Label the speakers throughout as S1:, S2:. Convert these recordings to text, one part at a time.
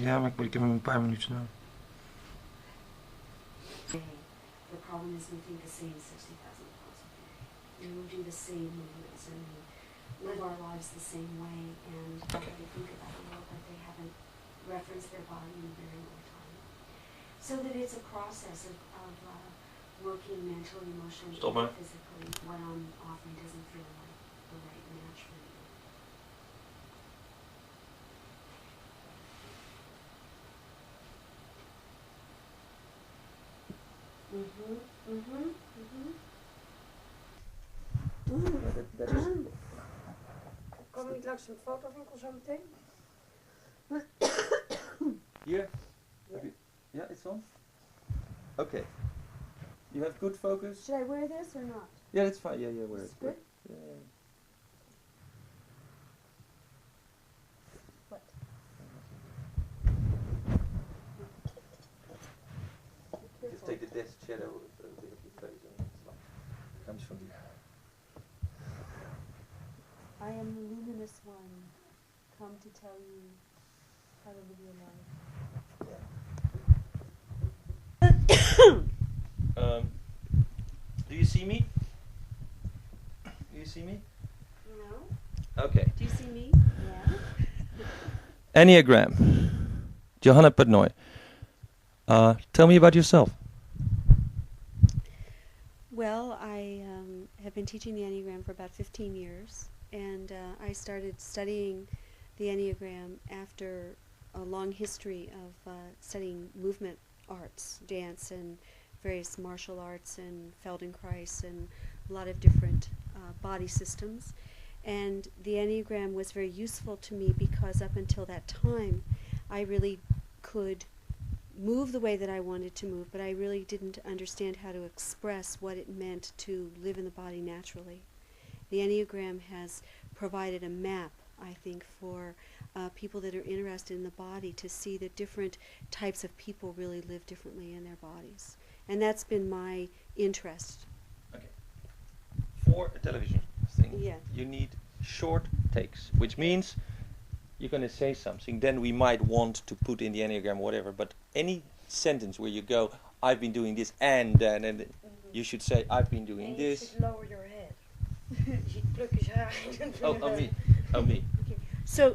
S1: Ja, maar ik heb hem een paar minuten nodig.
S2: The problem is we think the same 60,000 thoughts a day. And we do the same movements and we live our lives the same way and they think about the world, but they haven't referenced their body in a very long time. So that it's a process of working mentally, emotionally, and physically when often doesn't feel like the right match for you.
S3: Kom je niet langs een fotowinkel zo meteen?
S4: Here? Yeah, it's on? Okay. You have good focus?
S2: Should I wear this or not?
S4: Yeah, that's fine. Yeah, wear it.
S2: Good?
S4: Yeah.
S2: What?
S4: Just take the desk shadow a bit of your face and it's like, comes from here.
S2: I am the luminous one, come to tell you how to live your life.
S4: Do you see me? Do you see me?
S2: No.
S4: Okay.
S2: Do you see me? Yeah.
S4: Enneagram. Johanna Putnoi. Tell me about yourself.
S2: Well, I have been teaching the Enneagram for about 15 years, and I started studying the Enneagram after a long history of studying movement arts, dance, and various martial arts, and Feldenkrais, and a lot of different body systems. And the Enneagram was very useful to me because up until that time, I really could move the way that I wanted to move, but I really didn't understand how to express what it meant to live in the body naturally. The Enneagram has provided a map, I think, for people that are interested in the body to see that different types of people really live differently in their bodies. And that's been my interest.
S4: Okay. For a television thing,
S2: Yeah.
S4: you need short takes, which means you're going to say something, then we might want to put in the Enneagram, whatever, but any sentence where you go, I've been doing this, and then you should say, I've been doing this.
S3: You should lower your head. Je ziet plukjes haar.
S4: Oh, me. Oh, me.
S2: Okay. So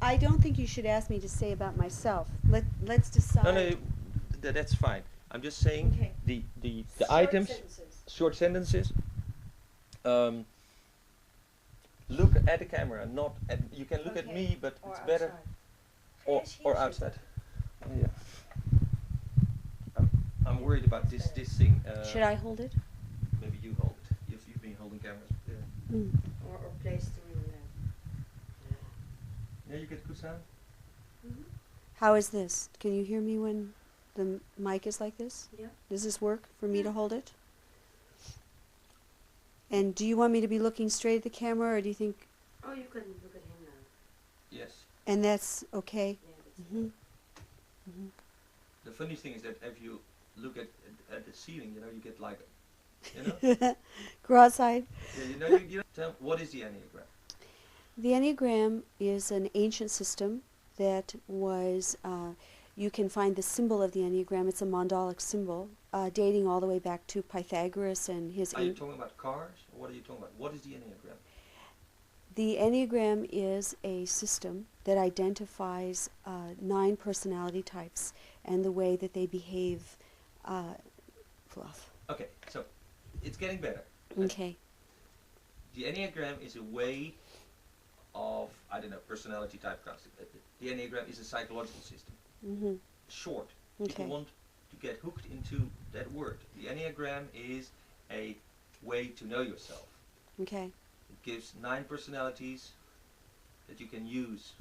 S2: I don't think you should ask me to say about myself. Let's decide.
S4: No, that's fine. I'm just saying
S2: Okay.
S4: the
S3: Short
S4: items,
S3: sentences.
S4: short sentences. Look at the camera, not at. You can look at
S3: Okay.
S4: me, but
S3: Or
S4: it's better.
S3: outside. Yes,
S4: Or
S3: yes,
S4: outside. Yeah. I'm worried about this thing.
S2: Should I hold it?
S4: Maybe you hold it. You've been holding cameras. Yeah.
S2: Mm.
S3: Or place the room
S4: Yeah, you get good sound.
S2: How is this? Can you hear me when the mic is like this?
S3: Yeah.
S2: Does this work for me to hold it? And do you want me to be looking straight at the camera, or do you think...
S3: Oh, you can look at him now.
S4: Yes.
S2: And that's okay?
S3: Yeah, that's
S2: Mm-hmm.
S4: The funny thing is that if you look at the ceiling, you get like, you know.
S2: Cross-eyed.
S4: Yeah, you know. Tell what is the Enneagram?
S2: The Enneagram is an ancient system that was... you can find the symbol of the Enneagram. It's a mandalic symbol, dating all the way back to Pythagoras and his...
S4: Are you talking about cars? Or what are you talking about? What is the Enneagram?
S2: The Enneagram is a system that identifies 9 personality types and the way that they behave. Fluff.
S4: Okay, so it's getting better.
S2: Okay.
S4: The Enneagram is a way of, I don't know, personality type concept. The Enneagram is a psychological system.
S2: Mm-hmm.
S4: Short.
S2: Okay.
S4: People want to get hooked into that word. The Enneagram is a way to know yourself.
S2: Okay.
S4: It gives 9 personalities that you can use.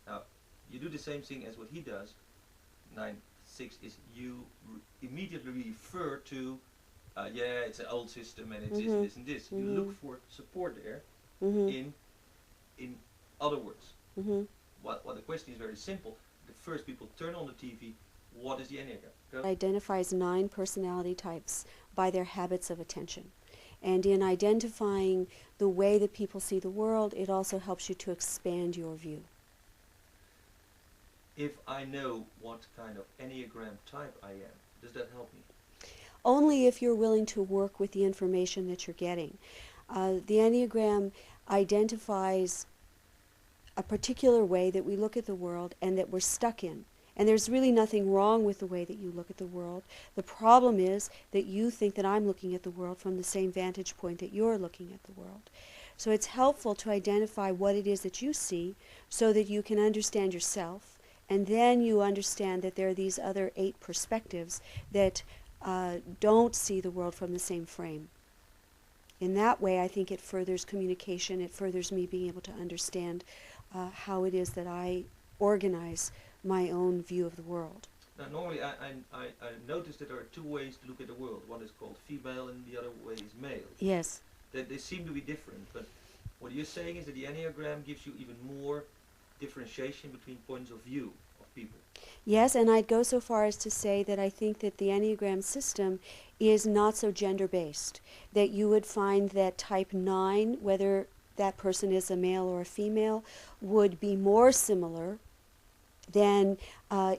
S4: Now, you do the same thing as what he does. 9-6 is you immediately refer to, yeah, it's an old system and it's this and this. You look for support there in other words. Well, the question is very simple. The first people turn on the TV, what is the Enneagram?
S2: It identifies 9 personality types by their habits of attention. And in identifying the way that people see the world, it also helps you to expand your view.
S4: if I know what kind of enneagram type I am? Does that help me?
S2: Only if you're willing to work with the information that you're getting. The Enneagram identifies a particular way that we look at the world and that we're stuck in. And there's really nothing wrong with the way that you look at the world. The problem is that you think that I'm looking at the world from the same vantage point that you're looking at the world. So it's helpful to identify what it is that you see so that you can understand yourself, and then you understand that there are these other 8 perspectives that don't see the world from the same frame. In that way, I think it furthers communication, it furthers me being able to understand how it is that I organize my own view of the world.
S4: Now, normally I noticed that there are 2 ways to look at the world. One is called female and the other way is male.
S2: Yes.
S4: That they seem to be different, but what you're saying is that the Enneagram gives you even more differentiation between points of view of people.
S2: Yes, and I'd go so far as to say that I think that the Enneagram system is not so gender-based, that you would find that type 9, whether that person is a male or a female, would be more similar than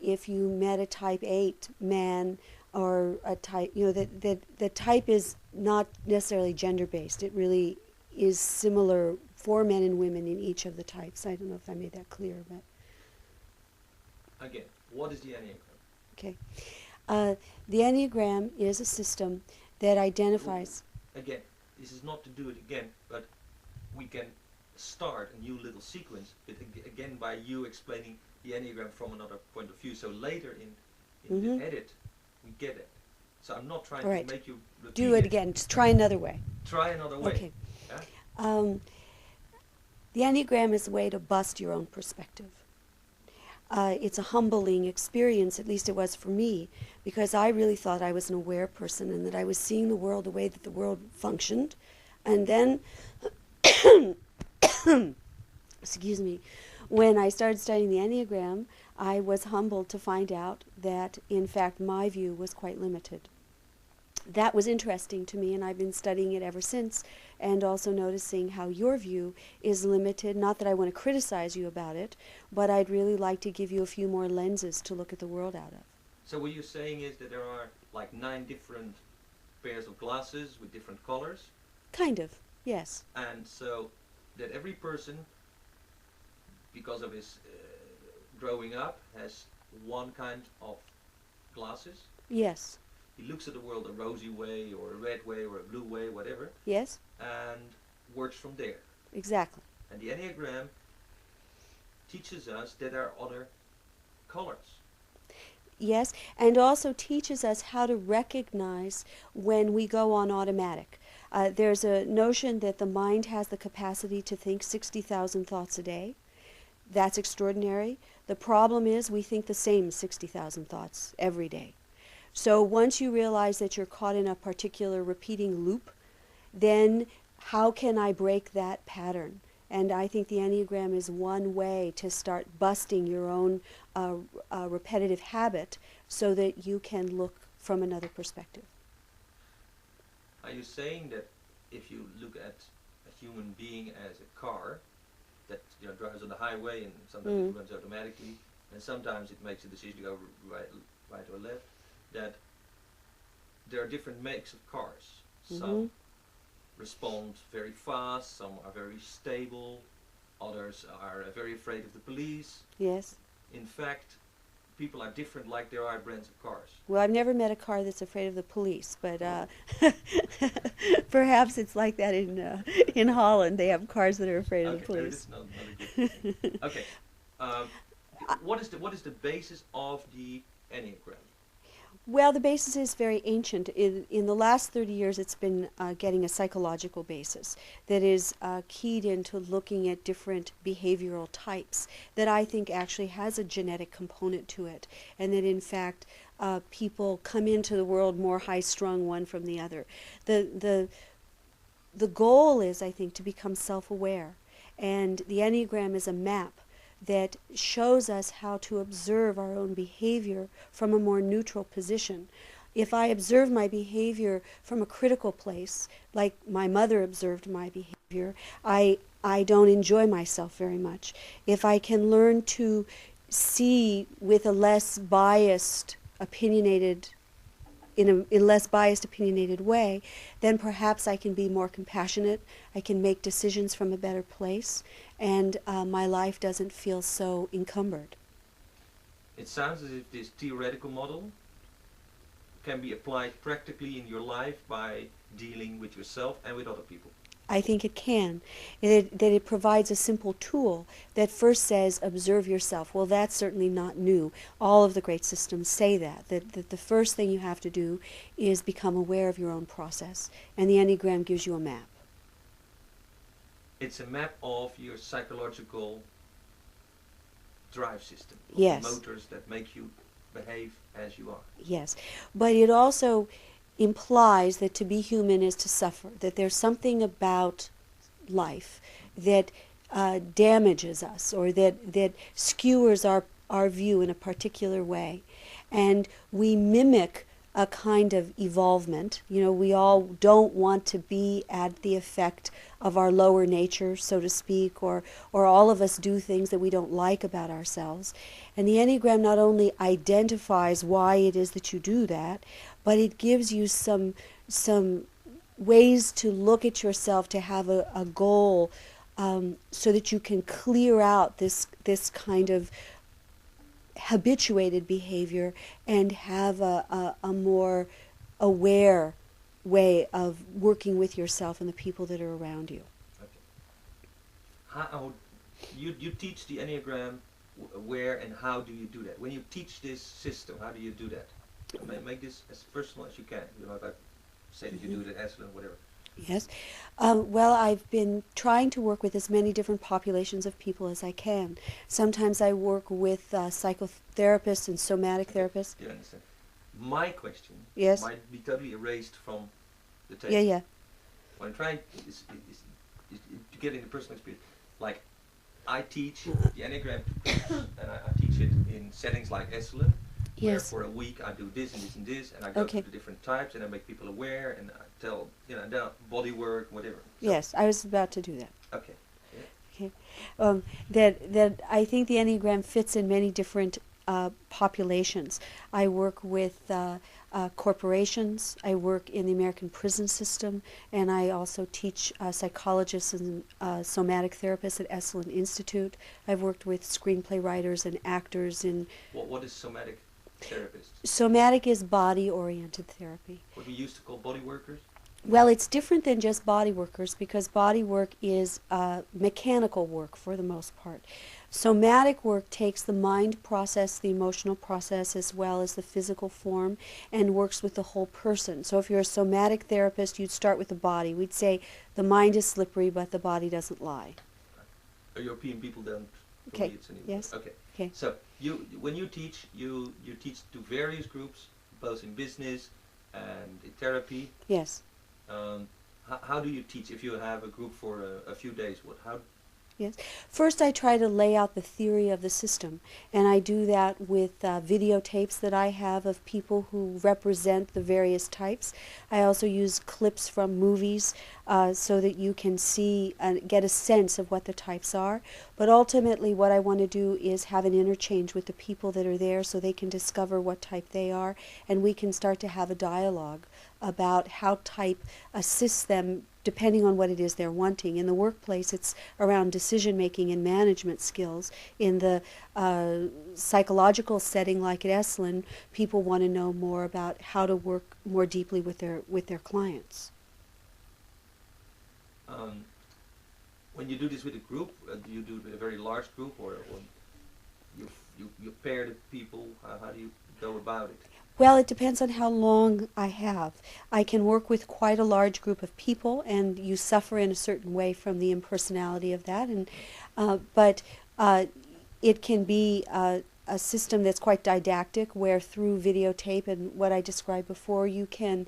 S2: if you met a type 8 man or a type, the type is not necessarily gender-based. It really is similar for men and women in each of the types. I don't know if I made that clear, but...
S4: Again, what is the Enneagram?
S2: Okay. The Enneagram is a system that identifies...
S4: Again, this is not to do it again, but we can start a new little sequence, but again by you explaining the Enneagram from another point of view. So later in the edit, we get it. So I'm not trying to make you repeat
S2: Do it again. Just try another way.
S4: Try another way.
S2: Okay.
S4: Yeah?
S2: The Enneagram is a way to bust your own perspective. It's a humbling experience, at least it was for me, because I really thought I was an aware person and that I was seeing the world the way that the world functioned. And then, excuse me, when I started studying the Enneagram, I was humbled to find out that, in fact, my view was quite limited. That was interesting to me, and I've been studying it ever since, and also noticing how your view is limited. Not that I want to criticize you about it, but I'd really like to give you a few more lenses to look at the world out of.
S4: So what you're saying is that there are like 9 different pairs of glasses with different colors?
S2: Kind of, yes.
S4: And so that every person, because of his growing up, has one kind of glasses?
S2: Yes.
S4: He looks at the world a rosy way, or a red way, or a blue way, whatever.
S2: Yes.
S4: And works from there.
S2: Exactly.
S4: And the Enneagram teaches us that there are other colors.
S2: Yes, and also teaches us how to recognize when we go on automatic. There's a notion that the mind has the capacity to think 60,000 thoughts a day. That's extraordinary. The problem is we think the same 60,000 thoughts every day. So once you realize that you're caught in a particular repeating loop, then how can I break that pattern? And I think the Enneagram is one way to start busting your own repetitive habit so that you can look from another perspective.
S4: Are you saying that if you look at a human being as a car that drives on the highway and sometimes it runs automatically and sometimes it makes a decision to go right or left, that there are different makes of cars. Some respond very fast, some are very stable, others are very afraid of the police.
S2: Yes.
S4: In fact, people are different like there are brands of cars.
S2: Well, I've never met a car that's afraid of the police, but perhaps it's like that in Holland. They have cars that are afraid of the police.
S4: Not a good thing. Okay. What is the basis of the Enneagram?
S2: Well, the basis is very ancient. In the last 30 years, it's been getting a psychological basis that is keyed into looking at different behavioral types that I think actually has a genetic component to it, and that in fact people come into the world more high-strung one from the other. The goal is, I think, to become self-aware, and the Enneagram is a map that shows us how to observe our own behavior from a more neutral position. If I observe my behavior from a critical place, like my mother observed my behavior, I don't enjoy myself very much. If I can learn to see with a less biased, opinionated, in a less biased, opinionated way, then perhaps I can be more compassionate, I can make decisions from a better place, and my life doesn't feel so encumbered.
S4: It sounds as if this theoretical model can be applied practically in your life by dealing with yourself and with other people.
S2: I think it can. That it provides a simple tool that first says, observe yourself. Well, that's certainly not new. All of the great systems say that the first thing you have to do is become aware of your own process. And the Enneagram gives you a map.
S4: It's a map of your psychological drive system. Of
S2: Yes.
S4: the motors that make you behave as you are.
S2: Yes. But it also implies that to be human is to suffer, that there's something about life that damages us, or that skewers our view in a particular way. And we mimic a kind of evolvement. You know, we all don't want to be at the effect of our lower nature, so to speak, or all of us do things that we don't like about ourselves. And the Enneagram not only identifies why it is that you do that, but it gives you some ways to look at yourself, to have a goal, so that you can clear out this kind of habituated behavior and have a more aware way of working with yourself and the people that are around you.
S4: Okay. How you teach the Enneagram, where and how do you do that? When you teach this system, how do you do that? Make this as personal as you can. You know, like say that you do it at Esalen, whatever.
S2: Yes. Well, I've been trying to work with as many different populations of people as I can. Sometimes I work with psychotherapists and somatic therapists.
S4: You understand? My question
S2: Yes.
S4: might be totally erased from the tape.
S2: Yeah.
S4: What I'm trying is to get into personal experience. Like, I teach the Enneagram to groups, and I teach it in settings like Esalen, where
S2: Yes.
S4: for a week I do this and this and this, and I go
S2: Okay.
S4: through the different types, and I make people aware, and I tell, you know, body work, whatever. So,
S2: Yes, I was about to do that.
S4: okay.
S2: Okay. That I think the Enneagram fits in many different populations. I work with corporations. I work in the American prison system, and I also teach psychologists and somatic therapists at Esalen Institute. I've worked with screenplay writers and actors in.
S4: What is somatic therapist?
S2: Somatic is body-oriented therapy.
S4: What we used to call body workers?
S2: Well, it's different than just body workers, because body work is mechanical work for the most part. Somatic work takes the mind process, the emotional process, as well as the physical form, and works with the whole person. So if you're a somatic therapist, you'd start with the body. We'd say the mind is slippery, but the body doesn't lie.
S4: European people don't
S2: Okay.
S4: believe it's anymore.
S2: Yes.
S4: Okay.
S2: Okay.
S4: So when you teach, you teach to various groups, both in business and in therapy.
S2: Yes.
S4: How do you teach if you have a group for a few days?
S2: Yes. First, I try to lay out the theory of the system, and I do that with videotapes that I have of people who represent the various types. I also use clips from movies so that you can see and get a sense of what the types are. But ultimately, what I want to do is have an interchange with the people that are there so they can discover what type they are, and we can start to have a dialogue about how type assists them depending on what it is they're wanting. In the workplace, it's around decision-making and management skills. In the psychological setting, like at Esalen, people want to know more about how to work more deeply with their clients.
S4: When you do this with a group, do you do it with a very large group, or you pair the people? How do you go about it?
S2: Well, it depends on how long I have. I can work with quite a large group of people, and you suffer in a certain way from the impersonality of that. And but it can be a system that's quite didactic, where through videotape and what I described before, you can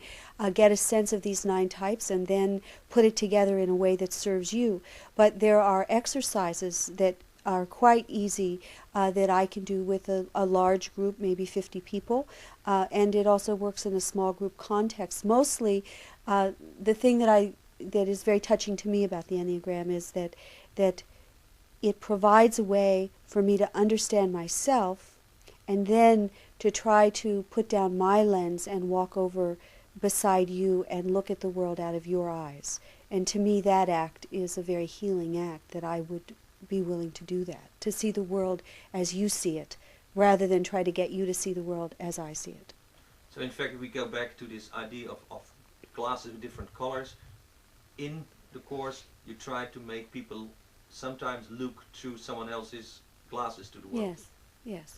S2: get a sense of these 9 types and then put it together in a way that serves you. But there are exercises that are quite easy that I can do with a large group, maybe 50 people, and it also works in a small group context. Mostly, the thing that is very touching to me about the Enneagram is that it provides a way for me to understand myself and then to try to put down my lens and walk over beside you and look at the world out of your eyes. And to me that act is a very healing act, that I would be willing to do that, to see the world as you see it, rather than try to get you to see the world as I see it.
S4: So in fact, if we go back to this idea of glasses with different colors, in the course you try to make people sometimes look through someone else's glasses to the world.
S2: Yes, yes.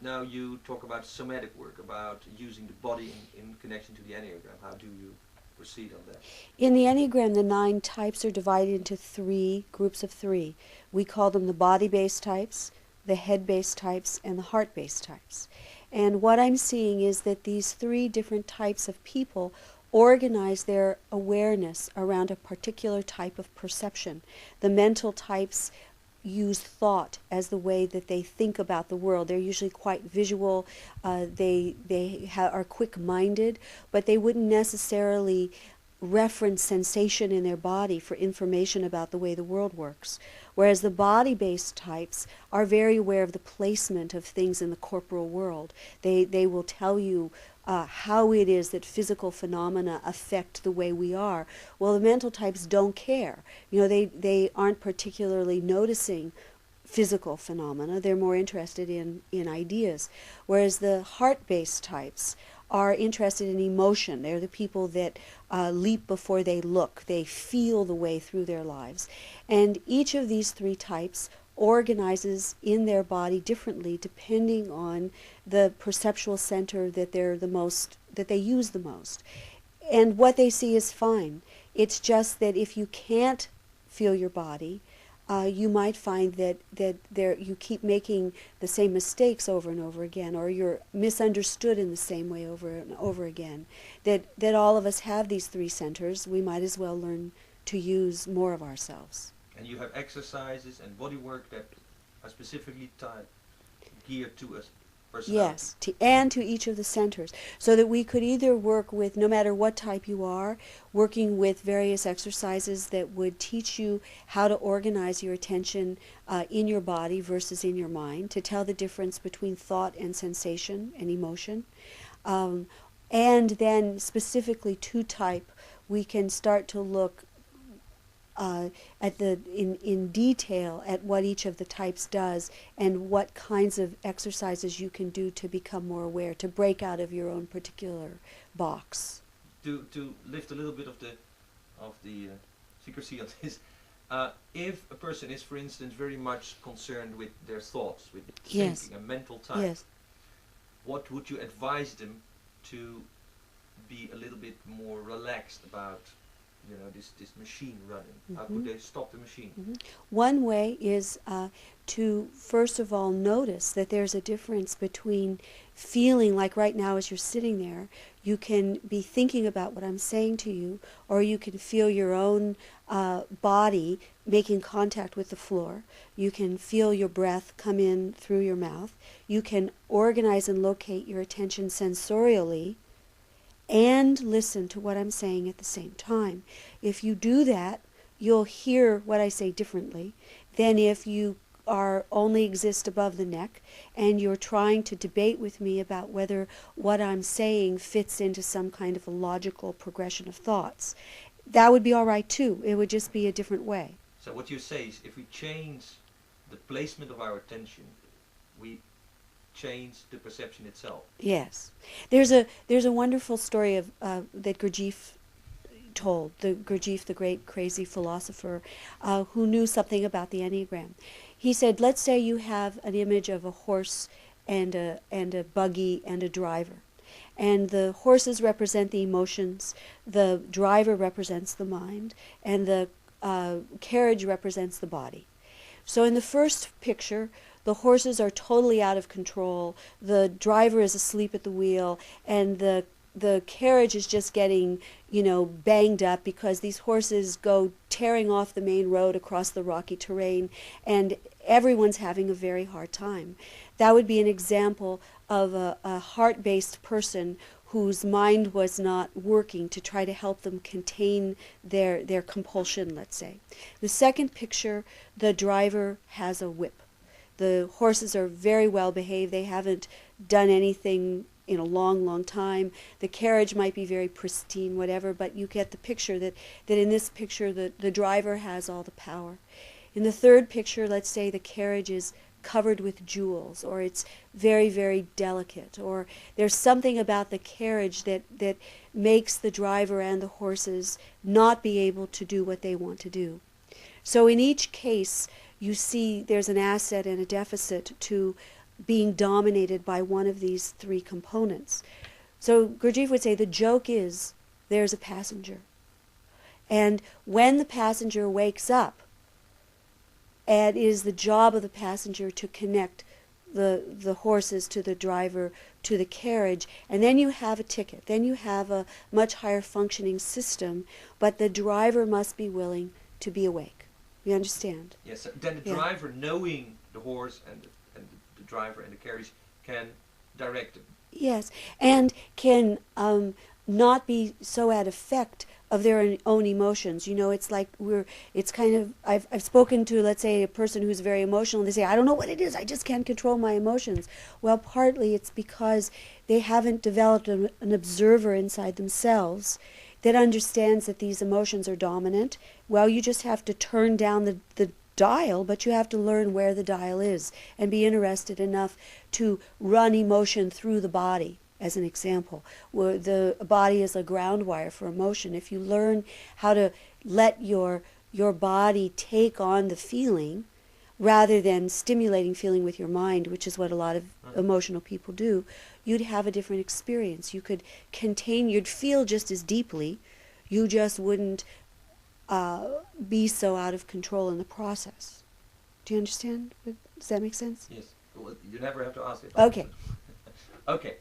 S4: Now you talk about somatic work, about using the body in connection to the enneagram. How do you proceed on that?
S2: In the enneagram, the 9 types are divided into 3 groups of 3. We call them the body-based types, the head-based types, and the heart-based types. And what I'm seeing is that these 3 different types of people organize their awareness around a particular type of perception. The mental types use thought as the way that they think about the world. They're usually quite visual. They are quick-minded, but they wouldn't necessarily reference sensation in their body for information about the way the world works. Whereas the body-based types are very aware of the placement of things in the corporal world. They will tell you how it is that physical phenomena affect the way we are. Well, the mental types don't care. You know, they aren't particularly noticing physical phenomena. They're more interested in ideas. Whereas the heart-based types are interested in emotion. They're the people that leap before they look. They feel the way through their lives. And each of these 3 types organizes in their body differently depending on the perceptual center that they use the most. And what they see is fine. It's just that if you can't feel your body, you might find that you keep making the same mistakes over and over again, or you're misunderstood in the same way over and over again. That all of us have these 3 centers. We might as well learn to use more of ourselves.
S4: And you have exercises and body work that are specifically geared to us personality.
S2: Yes, and to each of the centers, so that we could either work with, no matter what type you are, working with various exercises that would teach you how to organize your attention in your body versus in your mind, to tell the difference between thought and sensation and emotion. And then specifically to type, we can start to look in detail at what each of the types does and what kinds of exercises you can do to become more aware, to break out of your own particular box.
S4: To lift a little bit of the secrecy on this, if a person is, for instance, very much concerned with their thoughts, with
S2: Yes.
S4: thinking, a mental type,
S2: Yes.
S4: what would you advise them to be a little bit more relaxed about, you know, this machine running? How could they stop the machine?
S2: One way is to first of all notice that there's a difference between feeling like right now as you're sitting there, you can be thinking about what I'm saying to you, or you can feel your own body making contact with the floor. You can feel your breath come in through your mouth. You can organize and locate your attention sensorially and listen to what I'm saying at the same time. If you do that, you'll hear what I say differently than if you only exist above the neck and you're trying to debate with me about whether what I'm saying fits into some kind of a logical progression of thoughts. That would be all right too. It would just be a different way.
S4: So what you say is, if we change the placement of our attention, we change the perception itself.
S2: Yes. There's a wonderful story of that Gurdjieff told, Gurdjieff, the great crazy philosopher, who knew something about the enneagram. He said, let's say you have an image of a horse and a buggy and a driver. And the horses represent the emotions, the driver represents the mind, and the carriage represents the body. So in the first picture, the horses are totally out of control, the driver is asleep at the wheel, and the carriage is just getting, banged up because these horses go tearing off the main road across the rocky terrain, and everyone's having a very hard time. That would be an example of a heart-based person whose mind was not working to try to help them contain their compulsion, let's say. The second picture, the driver has a whip. The horses are very well behaved. They haven't done anything in a long, long time. The carriage might be very pristine, whatever, but you get the picture that in this picture the driver has all the power. In the third picture, let's say the carriage is covered with jewels, or it's very, very delicate, or there's something about the carriage that makes the driver and the horses not be able to do what they want to do. So in each case, you see there's an asset and a deficit to being dominated by one of these three components. So Gurdjieff would say the joke is there's a passenger. And when the passenger wakes up, it is the job of the passenger to connect the horses to the driver, to the carriage, and then you have a ticket. Then you have a much higher functioning system, but the driver must be willing to be awake. You understand?
S4: Yes, then the driver, knowing the horse and the driver and the carriage, can direct them.
S2: Yes, and can not be so at effect of their own emotions. You know, it's like it's kind of, I've spoken to, let's say, a person who's very emotional, and they say, I don't know what it is, I just can't control my emotions. Well, partly it's because they haven't developed an observer inside themselves that understands that these emotions are dominant. Well, you just have to turn down the dial, but you have to learn where the dial is and be interested enough to run emotion through the body. As an example, where the body is a ground wire for emotion. If you learn how to let your body take on the feeling rather than stimulating feeling with your mind, which is what a lot of emotional people do, you'd have a different experience. You could you'd feel just as deeply, you just wouldn't be so out of control in the process. Do you understand? Does that make sense?
S4: Yes. Well, you never have to ask it.
S2: Okay.
S4: Okay.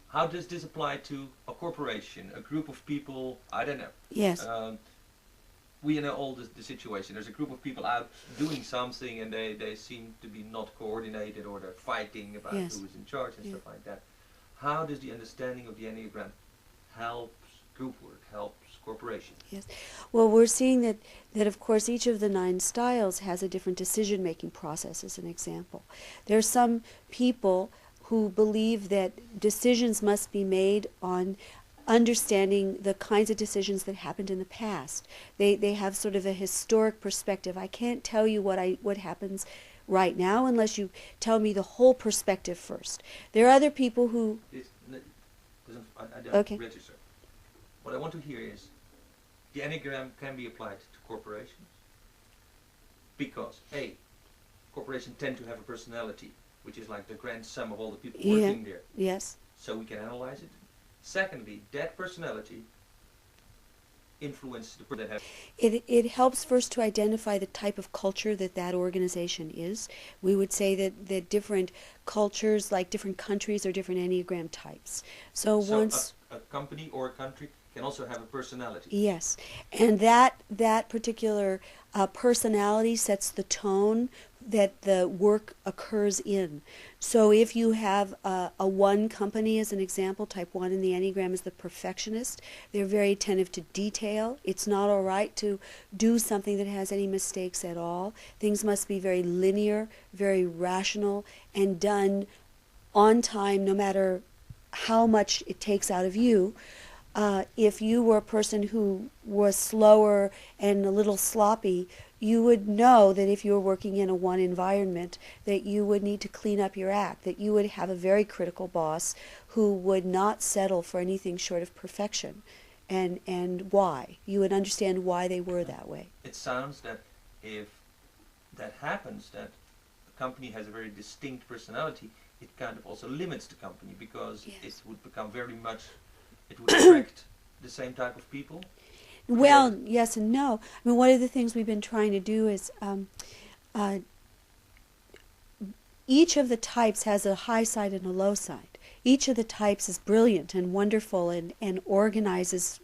S4: How does this apply to a corporation, a group of people? I don't know.
S2: Yes.
S4: We know all the situation. There's a group of people out doing something, and they seem to be not coordinated, or they're fighting about who is in charge and stuff like that. How does the understanding of the enneagram helps group work, helps corporations?
S2: Yes. Well, we're seeing that of course each of the 9 styles has a different decision-making process, as an example. There are some people who believe that decisions must be made on understanding the kinds of decisions that happened in the past. They have sort of a historic perspective. I can't tell you what happens right now unless you tell me the whole perspective first. There are other people who...
S4: I don't register. What I want to hear is, the enneagram can be applied to corporations because, A, corporations tend to have a personality, which is like the grand sum of all the people working there.
S2: Yes.
S4: So we can analyze it. Secondly, that personality influences the person that has...
S2: It helps first to identify the type of culture that organization is. We would say that different cultures, like different countries, are different enneagram types. So once...
S4: a company or a country can also have a personality.
S2: Yes. And that particular personality sets the tone that the work occurs in. So if you have a 1 company, as an example, type 1 in the Enneagram is the perfectionist. They're very attentive to detail. It's not all right to do something that has any mistakes at all. Things must be very linear, very rational, and done on time, no matter how much it takes out of you. If you were a person who was slower and a little sloppy, you would know that if you were working in a 1 environment, that you would need to clean up your act, that you would have a very critical boss who would not settle for anything short of perfection. And why? You would understand why they were that way.
S4: It sounds that if that happens, that a company has a very distinct personality, it kind of also limits the company, because it would become very much... It would attract the same type of people?
S2: Well, yes and no. I mean, one of the things we've been trying to do is each of the types has a high side and a low side. Each of the types is brilliant and wonderful and organizes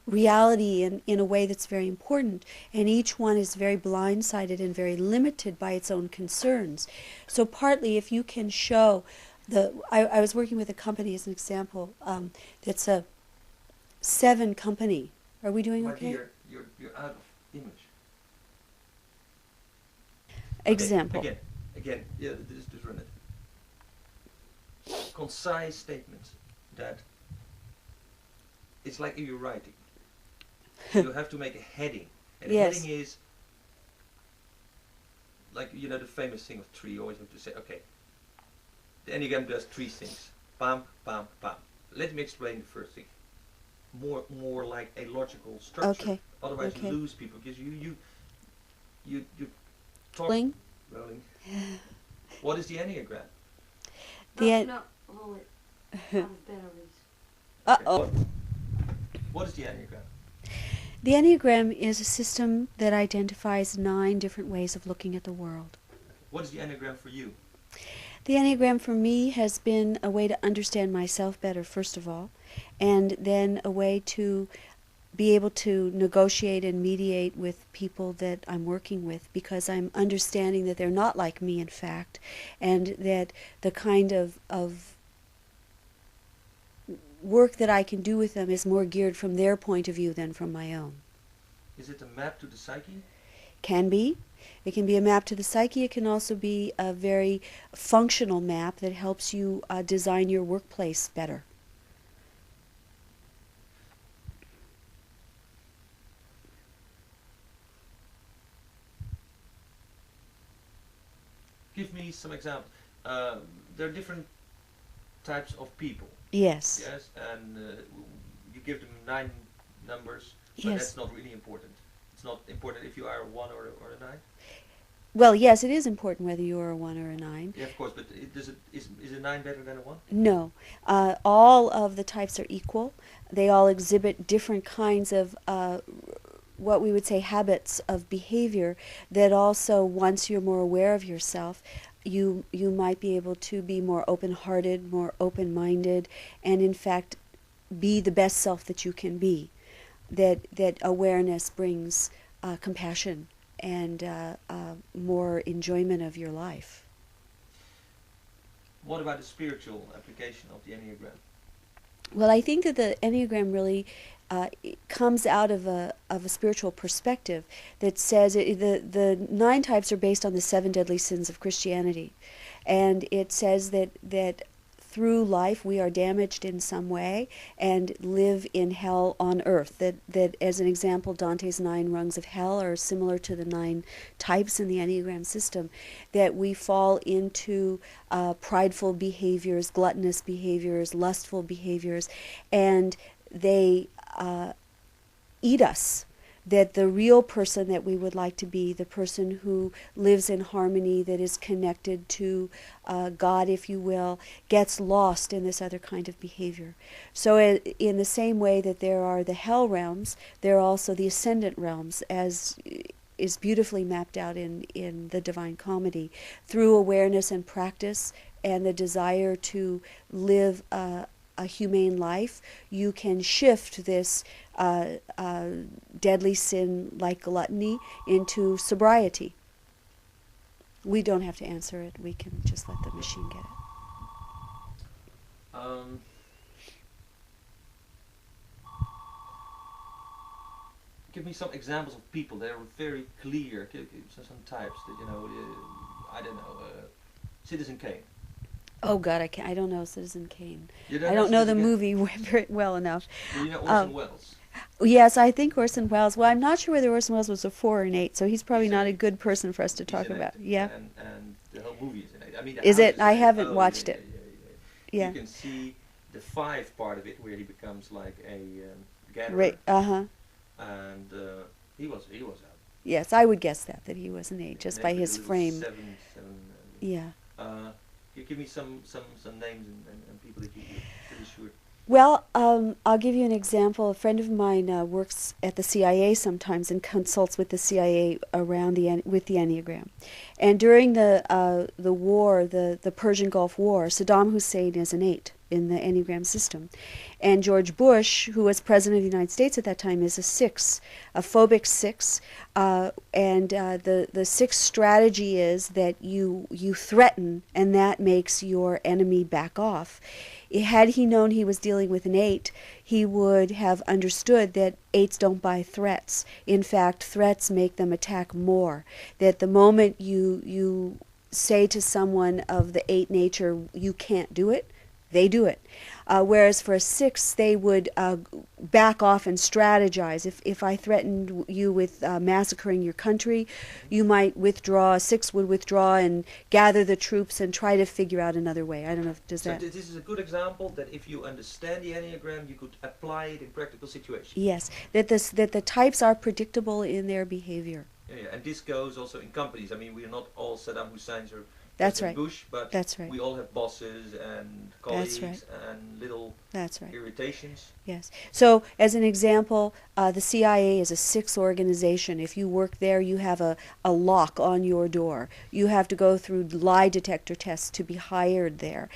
S2: reality in a way that's very important. And each one is very blindsided and very limited by its own concerns. So partly, if you can show I was working with a company as an example. That's a 7 company. Are we doing
S4: My
S2: okay?
S4: dear, you're out of image.
S2: Example.
S4: Again, yeah, just run it. Concise statements that it's like if you're writing. You have to make a heading. And
S2: Yes.
S4: the heading is like, you know, the famous thing of 3. You always have to say, okay, the enneagram does 3 things. Bam, bam, bam. Let me explain the first thing. More like a logical structure.
S2: Okay.
S4: Otherwise
S2: Okay.
S4: you lose people because you talk.
S2: Rolling.
S4: Rolling. What is the enneagram?
S3: No, hold it. Out of batteries.
S2: Uh-oh.
S4: What is the enneagram?
S2: The Enneagram is a system that identifies 9 different ways of looking at the world.
S4: What is the enneagram for you?
S2: The Enneagram for me has been a way to understand myself better, first of all, and then a way to be able to negotiate and mediate with people that I'm working with, because I'm understanding that they're not like me, in fact, and that the kind of work that I can do with them is more geared from their point of view than from my own.
S4: Is it a map to the psyche?
S2: Can be. It can be a map to the psyche. It can also be a very functional map that helps you design your workplace better.
S4: Give me some examples. There are different types of people.
S2: Yes.
S4: Yes, and you give them 9 numbers, but
S2: Yes.
S4: that's not really important. It's not important if you are a 1 or a 9.
S2: Well, yes, it is important whether you are a 1 or a 9.
S4: Yeah, of course, but is a 9 better than a 1?
S2: No. All of the types are equal. They all exhibit different kinds of what we would say habits of behavior that also, once you're more aware of yourself, you might be able to be more open-hearted, more open-minded, and in fact be the best self that you can be. That awareness brings compassion and more enjoyment of your life.
S4: What about the spiritual application of the enneagram?
S2: Well, I think that the Enneagram really it comes out of a spiritual perspective that says the 9 types are based on the 7 deadly sins of Christianity, and it says that through life we are damaged in some way and live in hell on earth. That as an example, Dante's 9 rungs of hell are similar to the 9 types in the Enneagram system. That we fall into prideful behaviors, gluttonous behaviors, lustful behaviors, and they eat us. That the real person that we would like to be, the person who lives in harmony, that is connected to God, if you will, gets lost in this other kind of behavior. So in the same way that there are the hell realms, there are also the ascendant realms, as is beautifully mapped out in the Divine Comedy. Through awareness and practice and the desire to live a humane life, you can shift this deadly sin like gluttony into sobriety. We don't have to answer it. We can just let the machine get it.
S4: Give me some examples of people that are very clear. Some types that, you know, I don't know, Citizen Kane.
S2: Oh God, I don't know Citizen Kane.
S4: You
S2: I don't know the
S4: Citizen
S2: movie very well enough.
S4: Kane? Do you know Orson Welles?
S2: Yes, I think Orson Welles. Well, I'm not sure whether Orson Welles was a 4 or an 8, so he's probably
S4: He's
S2: not
S4: in
S2: a
S4: it.
S2: good person for us to
S4: He's
S2: talk
S4: in
S2: about.
S4: it,
S2: Yeah.
S4: And the whole movie is in it. I mean, the
S2: Is
S4: house
S2: it? I
S4: in
S2: haven't
S4: Oh,
S2: watched
S4: yeah,
S2: it.
S4: Yeah.
S2: Yeah.
S4: You can see the 5 part of it where he becomes like a gatherer.
S2: Right. Uh-huh.
S4: And he was out.
S2: Yes, I would guess that he was an 8 just
S4: And
S2: by
S4: then with
S2: his
S4: the little
S2: frame.
S4: Seven,
S2: Yeah.
S4: you give me some names and people that you're pretty sure.
S2: Well, I'll give you an example. A friend of mine works at the CIA sometimes and consults with the CIA around with the Enneagram. And during the war, the Persian Gulf War, Saddam Hussein is an 8. in the Enneagram system. And George Bush, who was president of the United States at that time, is a 6, a phobic 6. The 6 strategy is that you threaten, and that makes your enemy back off. Had he known he was dealing with an 8, he would have understood that 8s don't buy threats. In fact, threats make them attack more. That the moment you say to someone of the 8 nature, you can't do it, they do it. Whereas for a 6, they would back off and strategize. If I threatened you with massacring your country, you might withdraw. A 6 would withdraw and gather the troops and try to figure out another way. I don't know if does
S4: So
S2: that.
S4: this is a good example that if you understand the Enneagram, you could apply it in practical situations.
S2: Yes, that the types are predictable in their behavior.
S4: Yeah, and this goes also in companies. I mean, we are not all Saddam Husseins or
S2: That's
S4: President
S2: right.
S4: Bush, but
S2: That's right.
S4: we all have bosses and colleagues
S2: right.
S4: and little
S2: That's right.
S4: irritations.
S2: Yes. So, as an example, the CIA is a 6 organization. If you work there, you have a lock on your door. You have to go through lie detector tests to be hired there.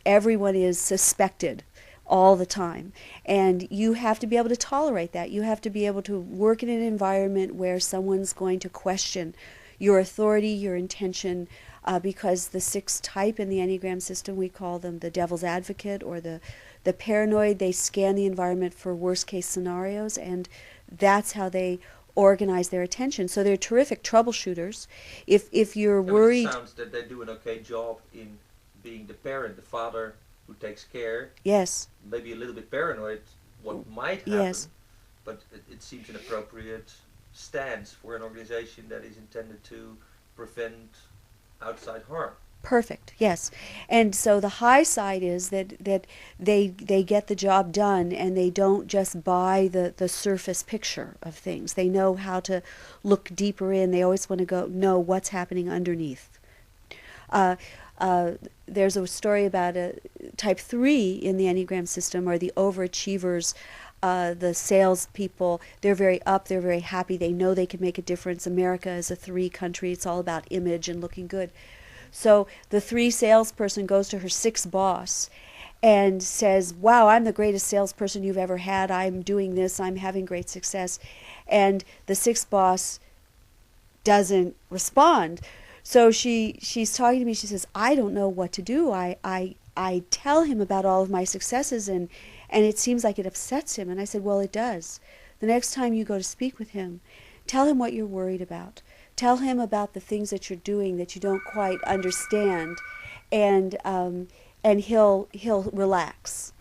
S2: Everyone is suspected all the time. And you have to be able to tolerate that. You have to be able to work in an environment where someone's going to question your authority, your intention, because the 6 type in the Enneagram system, we call them the devil's advocate or the paranoid. They scan the environment for worst case scenarios, and that's how they organize their attention. So they're terrific troubleshooters. If you're worried...
S4: It sounds that they do an okay job in being the parent, the father who takes care.
S2: Yes.
S4: Maybe a little bit paranoid what might happen,
S2: Yes.
S4: but it seems an appropriate stance for an organization that is intended to prevent outside harm.
S2: Perfect, yes. And so the high side is that they get the job done, and they don't just buy the surface picture of things. They know how to look deeper in. They always want to know what's happening underneath. There's a story about a type 3 in the Enneagram system, or the overachievers. The salespeople, they're very up, they're very happy, they know they can make a difference. America is a 3 country, it's all about image and looking good. So the 3 salesperson goes to her 6 boss and says, wow, I'm the greatest salesperson you've ever had, I'm doing this, I'm having great success. And the 6 boss doesn't respond. So she's talking to me, she says, I don't know what to do. I tell him about all of my successes, and it seems like it upsets him. And I said, well, it does. The next time you go to speak with him, tell him what you're worried about. Tell him about the things that you're doing that you don't quite understand, and he'll relax.